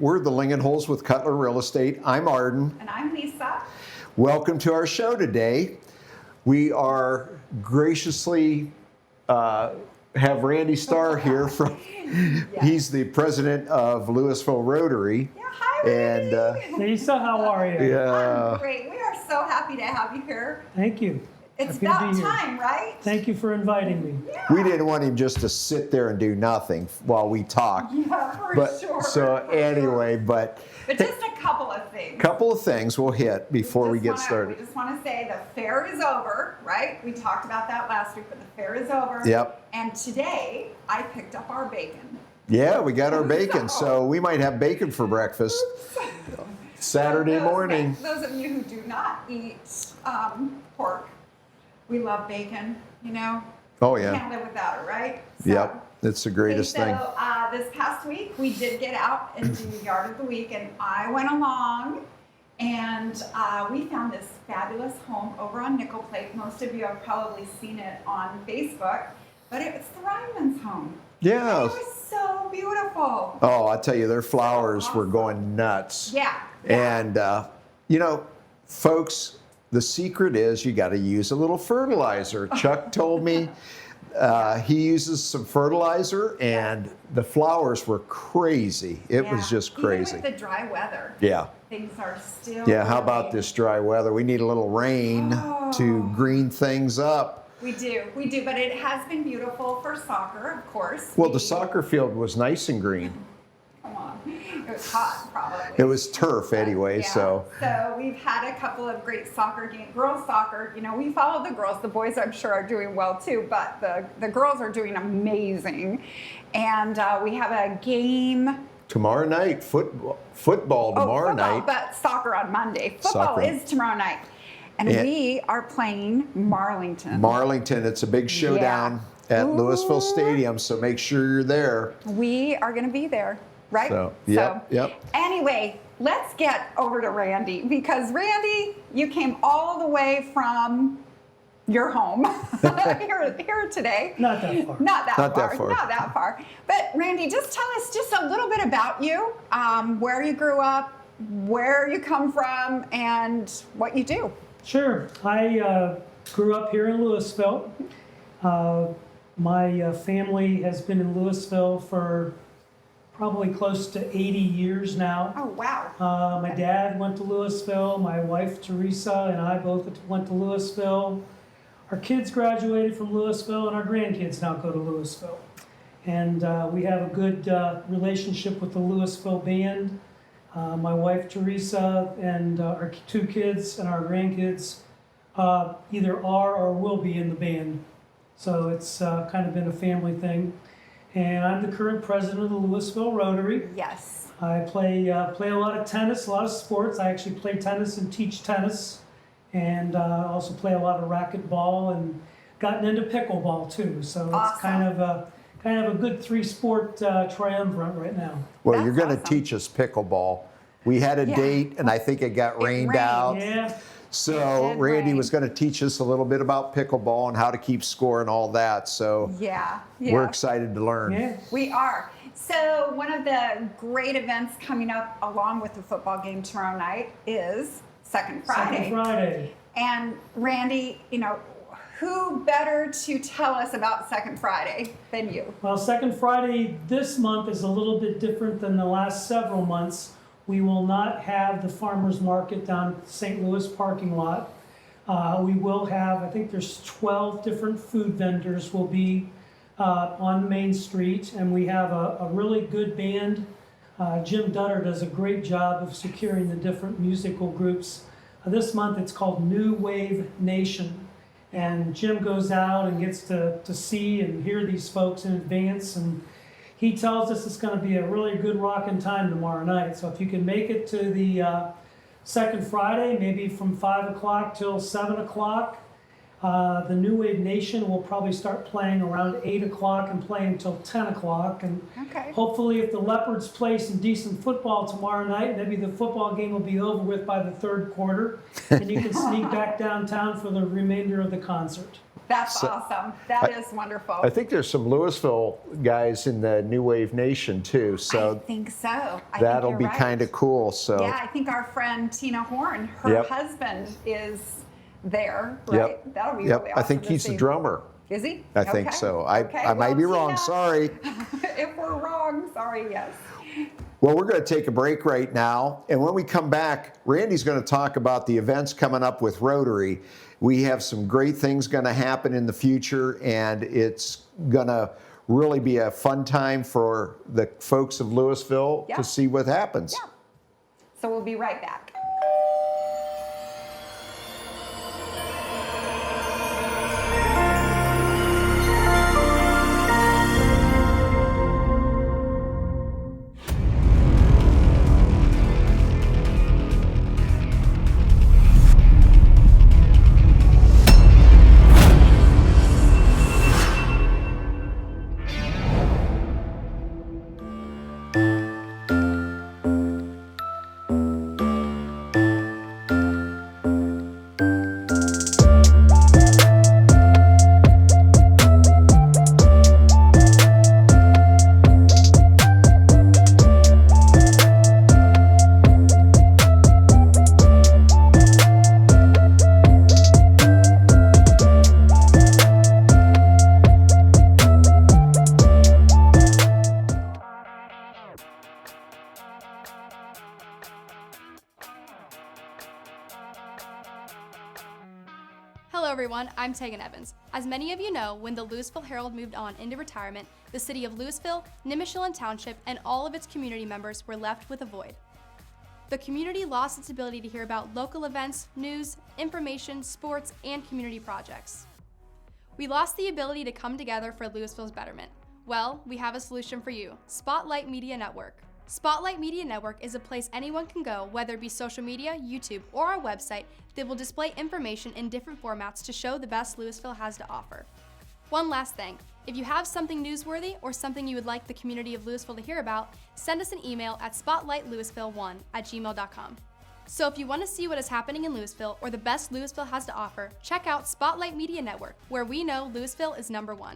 We're the Lingenhoel-Cutler Real Estate. I'm Arden. And I'm Lisa. Welcome to our show today. We are graciously have Randy Starr here from, he's the president of Louisville Rotary. Yeah, hi Randy. And Lisa, how are you? yeah. I'm great. We are so happy to have you here. Thank you. It's Happy to about be here. time, right? Thank you for inviting me. Yeah. We didn't want him just to sit there and do nothing while we talk. Yeah, for But sure. so for anyway, sure. but just a couple of things. couple of things we'll hit before we get started. We just want to say the fair is over, right? We talked about that last week, but the fair is over. Yep. And today I picked up our bacon. Yeah, we got our bacon, so we might have bacon for breakfast Saturday morning. Those of you who do not eat pork, we love bacon, you know? Oh You yeah. can't live without it, right? So, Yep. It's the greatest thing. So this past week, we did get out and do Yard of the Week, and I went along, and we found this fabulous home over on Nickel Plate. Most of you have probably seen it on Facebook, but it's the Ryman's home. Yeah. And it was so beautiful. Oh, I tell you, their flowers were awesome. going nuts. Yeah. And, you know, folks, the secret is you got to use a little fertilizer. Chuck told me he uses some fertilizer, and the flowers were crazy. It was just crazy. Even with the dry weather. Yeah. Things are still. Yeah, how about this dry weather? We need a little rain to green things up. We do, but it has been beautiful for soccer, of course. Well, the soccer field was nice and green. Come on, it was hot, probably. It was turf anyway, Yeah. so. So we've had a couple of great soccer games. Girls soccer, you know, we follow the girls. The boys, I'm sure, are doing well too, but the girls are doing amazing. And we have a game. Tomorrow night, football tomorrow night. But soccer on Monday. Football Soccer. is tomorrow night. And we are playing Marlington. Marlington, it's a big showdown at Louisville Stadium, so make sure you're there. We are going to be there, right? So, yep. Anyway, let's get over to Randy, because Randy, you came all the way from your home here today. Not that far. Not that Not far. that far. Not that far. But Randy, just tell us just a little bit about you, where you grew up, where you come from, and what you do. Sure. I grew up here in Louisville. My family has been in Louisville for probably close to 80 years now. Oh, wow. My dad went to Louisville. My wife, Teresa, and I both went to Louisville. Our kids graduated from Louisville, and our grandkids now go to Louisville. And we have a good relationship with the Louisville band. My wife, Teresa, and our two kids and our grandkids either are or will be in the band. So it's kind of been a family thing. And I'm the current president of the Louisville Rotary. Yes. I play a lot of tennis, a lot of sports. I actually play tennis and teach tennis. And also play a lot of racquetball and gotten into pickleball too. So it's kind of a good three-sport triumvirate right now. Well, That's you're going to awesome. teach us pickleball. We had a date, and I think it got rained rained. out. Yeah. So It did Randy rain. was going to teach us a little bit about pickleball and how to keep score and all that. So Yeah. we're excited to learn. Yeah. We are. So one of the great events coming up along with the football game tomorrow night is Second Friday. Second Friday. And Randy, you know, who better to tell us about Second Friday than you? Well, Second Friday this month is a little bit different than the last several months. We will not have the farmers market down at the St. Louis parking lot. We will have, I think there's 12 different food vendors will be on Main Street, and we have a really good band. Jim Dutter does a great job of securing the different musical groups. This month it's called New Wave Nation, and Jim goes out and gets to see and hear these folks in advance, and he tells us it's going to be a really good rockin' time tomorrow night. So if you can make it to the Second Friday, maybe from 5 o'clock till 7 o'clock, the New Wave Nation will probably start playing around 8 o'clock and play until 10 o'clock. And Okay. hopefully if the Leopards play some decent football tomorrow night, maybe the football game will be over with by the third quarter, and you can sneak back downtown for the remainder of the concert. That's awesome. That is wonderful. I think there's some Louisville guys in the New Wave Nation too, I so think so. I that'll think be you're right. kind of cool. So Yeah, I think our friend Tina Horn, her Yep. husband is there, right? Yep. That'll be Yep. really I awesome think to he's see. the drummer. Is he? I think Okay. so. Okay, I might well, be wrong. Tina, Sorry. If we're wrong, sorry, yes. Well, we're going to take a break right now. And when we come back, Randy's going to talk about the events coming up with Rotary. We have some great things going to happen in the future, and it's going to really be a fun time for the folks of Louisville Yeah. to see what happens. Yeah. So we'll be right back. Hello everyone, I'm Tegan Evans. As many of you know, when the Louisville Herald moved on into retirement, the city of Louisville, Nimishillen Township, and all of its community members were left with a void. The community lost its ability to hear about local events, news, information, sports, and community projects. We lost the ability to come together for Louisville's betterment. Well, we have a solution for you, Spotlight Media Network. Spotlight Media Network is a place anyone can go, whether it be social media, YouTube, or our website, that will display information in different formats to show the best Louisville has to offer. One last thing, if you have something newsworthy or something you would like the community of Louisville to hear about, send us an email at spotlightlouisville1@gmail.com. So if you want to see what is happening in Louisville or the best Louisville has to offer, check out Spotlight Media Network, where we know Louisville is #1.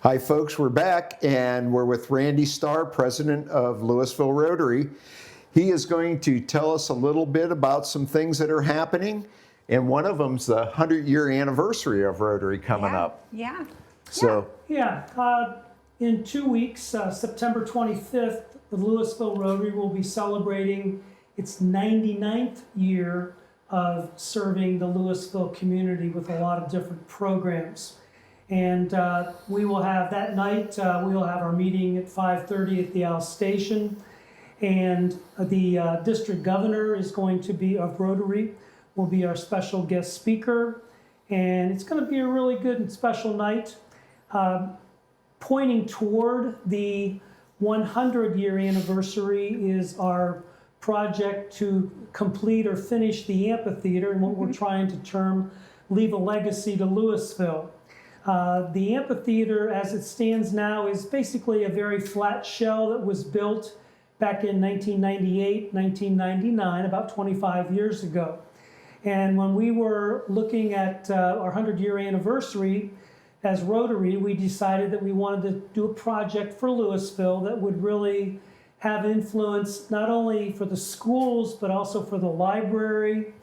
Hi, folks. We're back, and we're with Randy Starr, President of Louisville Rotary. He is going to tell us a little bit about some things that are happening, and one of them's the 100-year anniversary of Rotary coming up. Yeah. So, In 2 weeks, September 25th, the Louisville Rotary will be celebrating its 99th year of serving the Louisville community with a lot of different programs. And we will have that night, we will have our meeting at 5:30 at the Owl Station. And the district governor is going to be, of Rotary, will be our special guest speaker. And it's going to be a really good and special night. Pointing toward the 100-year anniversary is our project to complete or finish the amphitheater, and what we're trying to term Leave a Legacy to Louisville. The amphitheater, as it stands now, is basically a very flat shell that was built back in 1998, 1999, about 25 years ago. And when we were looking at our 100-year anniversary as Rotary, we decided that we wanted to do a project for Louisville that would really have influence not only for the schools, but also for the library,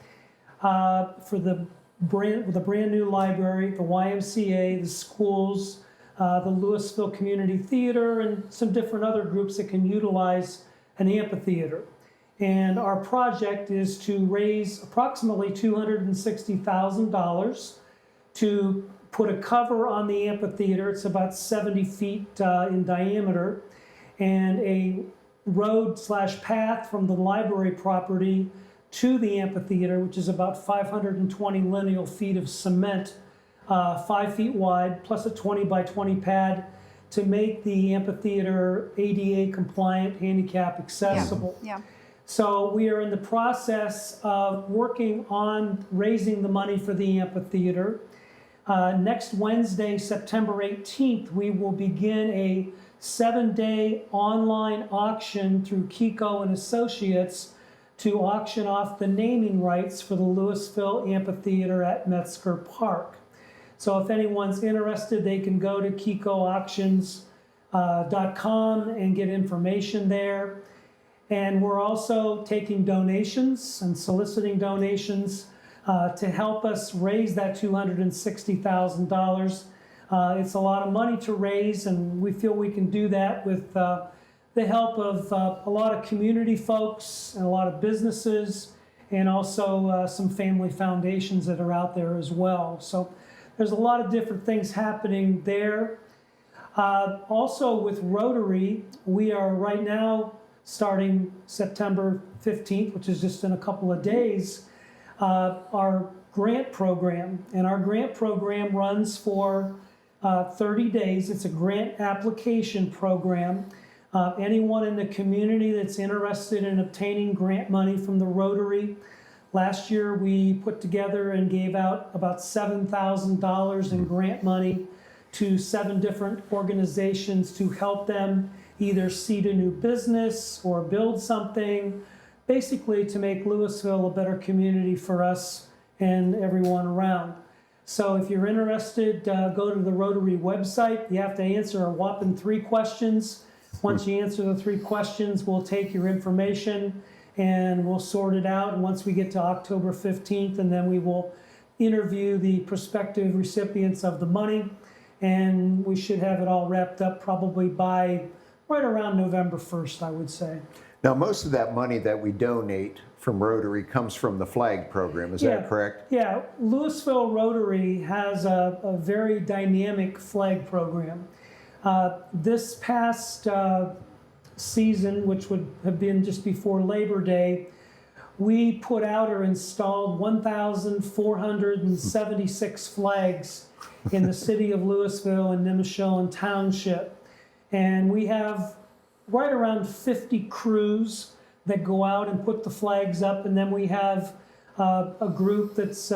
for the brand new library, the YMCA, the schools, the Louisville Community Theater, and some different other groups that can utilize an amphitheater. And our project is to raise approximately $260,000 to put a cover on the amphitheater. It's about 70 feet in diameter, and a road/path from the library property to the amphitheater, which is about 520 lineal feet of cement, 5 feet wide, plus a 20 by 20 pad to make the amphitheater ADA compliant, handicap accessible. Yeah. So we are in the process of working on raising the money for the amphitheater. Next Wednesday, September 18th, we will begin a 7-day online auction through Kiko and Associates to auction off the naming rights for the Louisville Amphitheater at Metzger Park. So if anyone's interested, they can go to kikoauctions.com and get information there. And we're also taking donations and soliciting donations to help us raise that $260,000. It's a lot of money to raise, and we feel we can do that with the help of a lot of community folks and a lot of businesses, and also some family foundations that are out there as well. So there's a lot of different things happening there. Also with Rotary, we are right now starting September 15th, which is just in a couple of days, our grant program. And our grant program runs for 30 days. It's a grant application program. Anyone in the community that's interested in obtaining grant money from the Rotary. Last year we put together and gave out about $7,000 in grant money to 7 different organizations to help them either seed a new business or build something, basically to make Louisville a better community for us and everyone around. So if you're interested, go to the Rotary website. You have to answer a whopping 3 questions. Once you answer the 3 questions, we'll take your information and we'll sort it out. And once we get to October 15th, and then we will interview the prospective recipients of the money. And we should have it all wrapped up probably by right around November 1st, I would say. Now, most of that money that we donate from Rotary comes from the flag program. Is that correct? Yeah, Louisville Rotary has a very dynamic flag program. This past season, which would have been just before Labor Day, we put out or installed 1,476 flags in the city of Louisville and Nimishillen Township. And we have right around 50 crews that go out and put the flags up. And then we have a group that's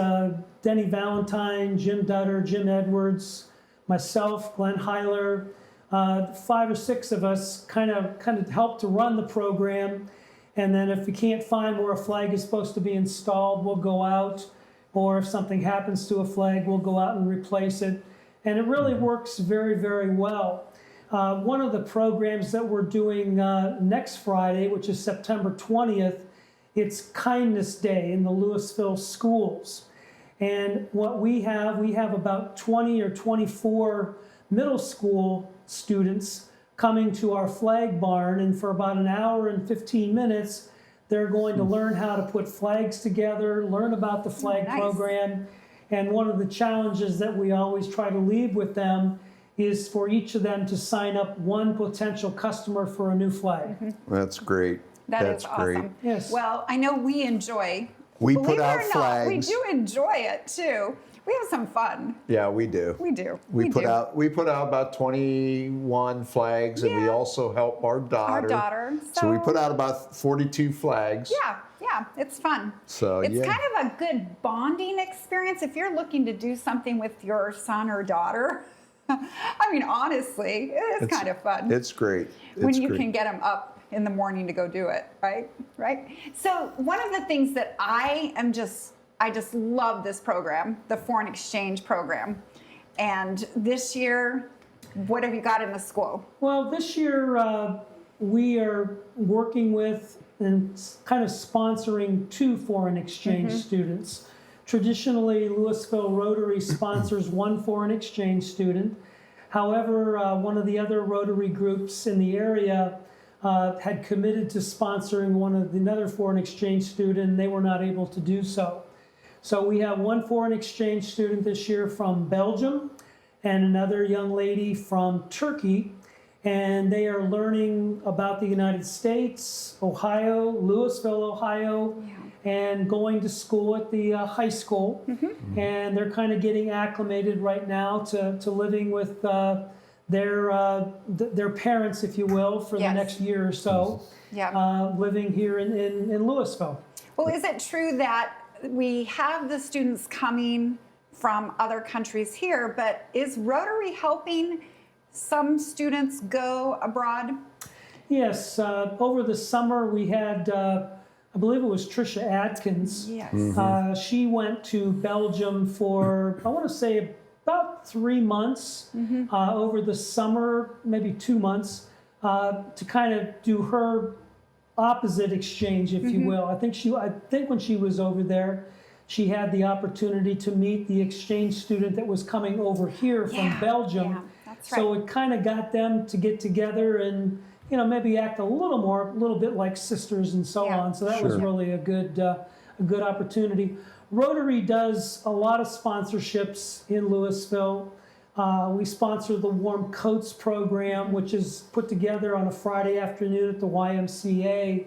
Denny Valentine, Jim Dutter, Jim Edwards, myself, Glenn Heiler, 5 or 6 of us kind of help to run the program. And then if we can't find where a flag is supposed to be installed, we'll go out. Or if something happens to a flag, we'll go out and replace it. And it really works very, very well. One of the programs that we're doing next Friday, which is September 20th, it's Kindness Day in the Louisville schools. And what we have about 20 or 24 middle school students coming to our flag barn, and for about an hour and 15 minutes, they're going to learn how to put flags together, learn about the flag program. And one of the challenges that we always try to leave with them is for each of them to sign up 1 potential customer for a new flag. That's great. That's awesome. Great. Yes. Well, I know we enjoy. We believe put it out or not, flags. we do enjoy it too. We have some fun. Yeah, we do. We do. We put out about 21 flags, and we Yeah. also help our daughter. Our daughter. So we put out about 42 flags. Yeah, it's fun. So it's yeah. kind of a good bonding experience if you're looking to do something with your son or daughter. I mean, honestly, it's kind of fun. It's great. When It's you great. can get them up in the morning to go do it, right? So one of the things that I just love this program, the foreign exchange program. And this year, what have you got in the school? Well, this year we are working with and kind of sponsoring 2 foreign exchange students. Traditionally, Louisville Rotary sponsors 1 foreign exchange student. However, one of the other Rotary groups in the area had committed to sponsoring another foreign exchange student, and they were not able to do so. So we have 1 foreign exchange student this year from Belgium and another young lady from Turkey. And they are learning about the United States, Ohio, Louisville, Ohio, and going to school at the high school. And they're kind of getting acclimated right now to living with their parents, if you will, for the Yes. next year or so, Yeah. living here in Louisville. Well, is it true that we have the students coming from other countries here, but is Rotary helping some students go abroad? Yes, over the summer we had, I believe it was Trisha Atkins. Yes. She went to Belgium for, I want to say, about 3 months over the summer, maybe 2 months, to kind of do her opposite exchange, if you will. I think when she was over there, she had the opportunity to meet the exchange student that was coming over here from Belgium. Yeah, that's So right. it kind of got them to get together and maybe act a little bit like sisters and so Yeah. on. So that was Sure. really a good opportunity. Rotary does a lot of sponsorships in Louisville. We sponsor the Warm Coats program, which is put together on a Friday afternoon at the YMCA,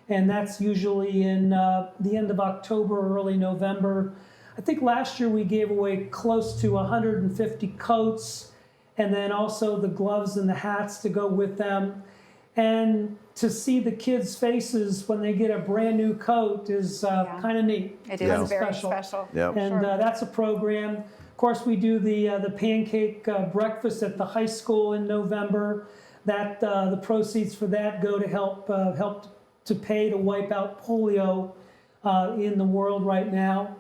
and that's usually in the end of October or early November. I think last year we gave away close to 150 coats, and then also the gloves and the hats to go with them. And to see the kids' faces when they get a brand new coat is kind of neat. It Yeah. is very special. Yep. And that's a program. Of course, we do the pancake breakfast at the high school in November. That the proceeds for that go to help to pay to wipe out polio in the world right now.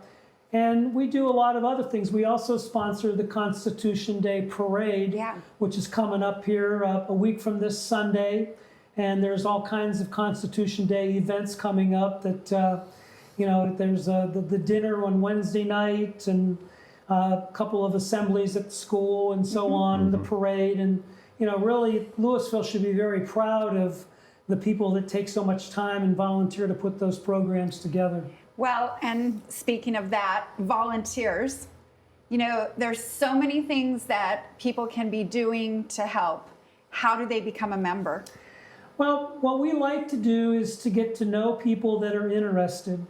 And we do a lot of other things. We also sponsor the Constitution Day Parade, which is coming up here a week from this Sunday. And there's all kinds of Constitution Day events coming up that, there's the dinner on Wednesday night and a couple of assemblies at the school and so on, the parade. And, really Louisville should be very proud of the people that take so much time and volunteer to put those programs together. Well, and speaking of that, volunteers, there's so many things that people can be doing to help. How do they become a member? Well, what we like to do is to get to know people that are interested.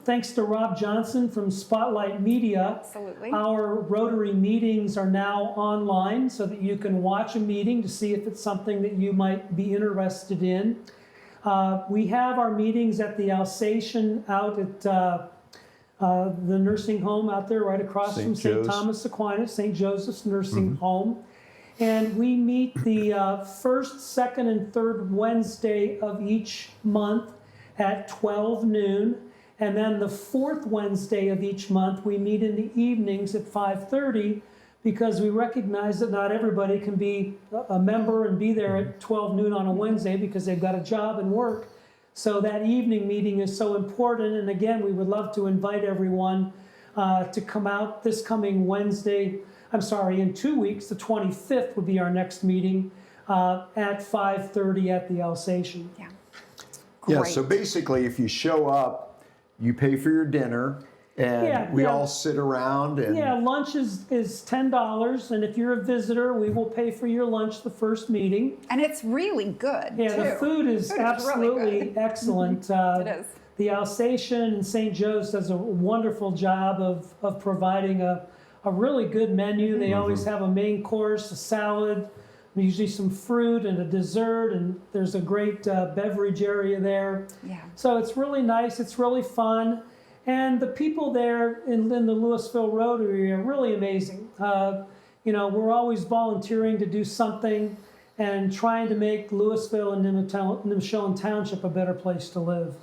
Thanks to Rob Johnson from Spotlight Media, Absolutely. our Rotary meetings are now online so that you can watch a meeting to see if it's something that you might be interested in. We have our meetings at the Alsatian out at the nursing home out there right across from St. Joe's. Thomas Aquinas, St. Joseph's Nursing Home. And we meet the first, second, and third Wednesday of each month at 12 noon. And then the fourth Wednesday of each month, we meet in the evenings at 5:30 because we recognize that not everybody can be a member and be there at 12 noon on a Wednesday because they've got a job and work. So that evening meeting is so important. And again, we would love to invite everyone to come out this coming Wednesday. In 2 weeks, the 25th would be our next meeting at 5:30 at the Alsatian. Yeah. Yeah, Great. so basically, if you show up, you pay for your dinner, and we all sit around and Yeah, lunch is $10, and if you're a visitor, we will pay for your lunch the first meeting. And it's really good, Yeah, too. the food is really absolutely good. excellent. It is. The Alsatian and St. Joe's does a wonderful job of providing a really good menu. They always have a main course, a salad, usually some fruit and a dessert, and there's a great beverage area there. Yeah. So it's really nice, it's really fun, and the people there in the Louisville Rotary are really amazing. We're always volunteering to do something and trying to make Louisville and Nimishillen Township a better place to live.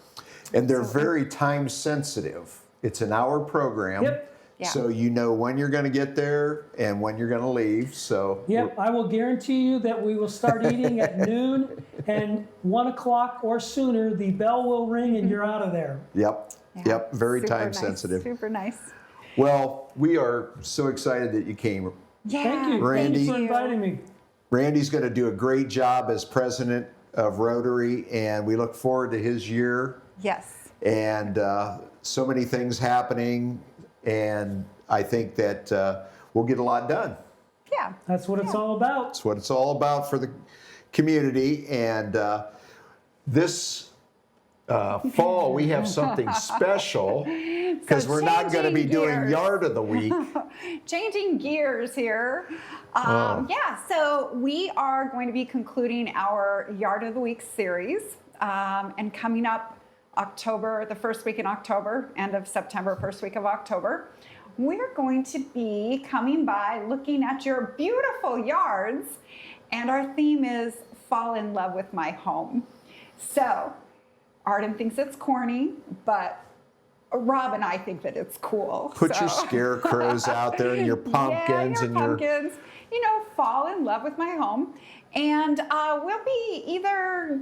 and they're very time sensitive. It's an hour program. Yep. Yeah. So you know when you're going to get there and when you're going to leave. So Yep, I will guarantee you that we will start eating at noon, and 1 o'clock or sooner, the bell will ring and you're out of there. Yep. Yeah. Yep. Very Super time nice. sensitive. Super nice. Well, we are so excited that you came. Yeah. Thank you. Randy. Thank you for inviting me. Randy's going to do a great job as president of Rotary, and we look forward to his year. Yes. And so many things happening, and I think that we'll get a lot done. Yeah. That's what it's all about. That's what it's all about for the community. And this fall, we have something special because we're not going to be changing doing gears. Yard of the Week. Changing gears here. Yeah, so we are going to be concluding our Yard of the Week series, and coming up October, the first week in October, end of September, first week of October, we're going to be coming by looking at your beautiful yards, and our theme is Fall in Love with My Home. So Arden thinks it's corny, but Rob and I think that it's cool. Put so. your scarecrows out there and your pumpkins yeah, and pumpkins. You know, fall in love with my home. And we'll be either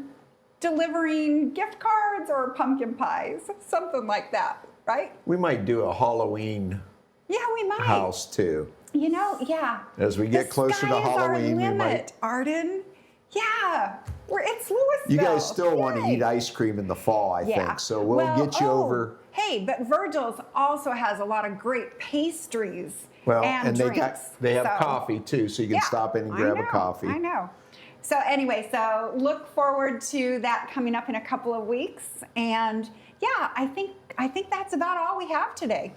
delivering gift cards or pumpkin pies, something like that, right? we might do a Halloween Yeah, we might. house too. You know, yeah. As we get closer to The sky Halloween, is we our might. limit, Arden. Yeah, it's Louisville. You guys still want to Yay. eat ice cream in the fall, I Yeah. think. So we'll Well, get you over. Hey, but Virgil's also has a lot of great pastries Well, and drinks. they have So- coffee too, so you can Yeah, stop in and I grab a know, coffee. I know. So anyway, so look forward to that coming up in a couple of weeks. And yeah, I think that's about all we have today.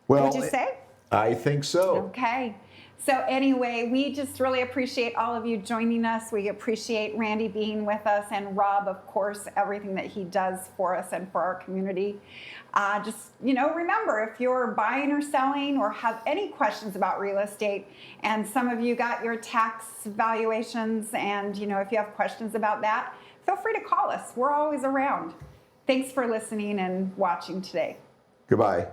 Well, Would you say? I think so. Okay. So anyway, we just really appreciate all of you joining us. We appreciate Randy being with us, and Rob, of course, everything that he does for us and for our community. Just, remember, if you're buying or selling or have any questions about real estate, and some of you got your tax valuations, and, if you have questions about that, feel free to call us. We're always around. Thanks for listening and watching today. Goodbye.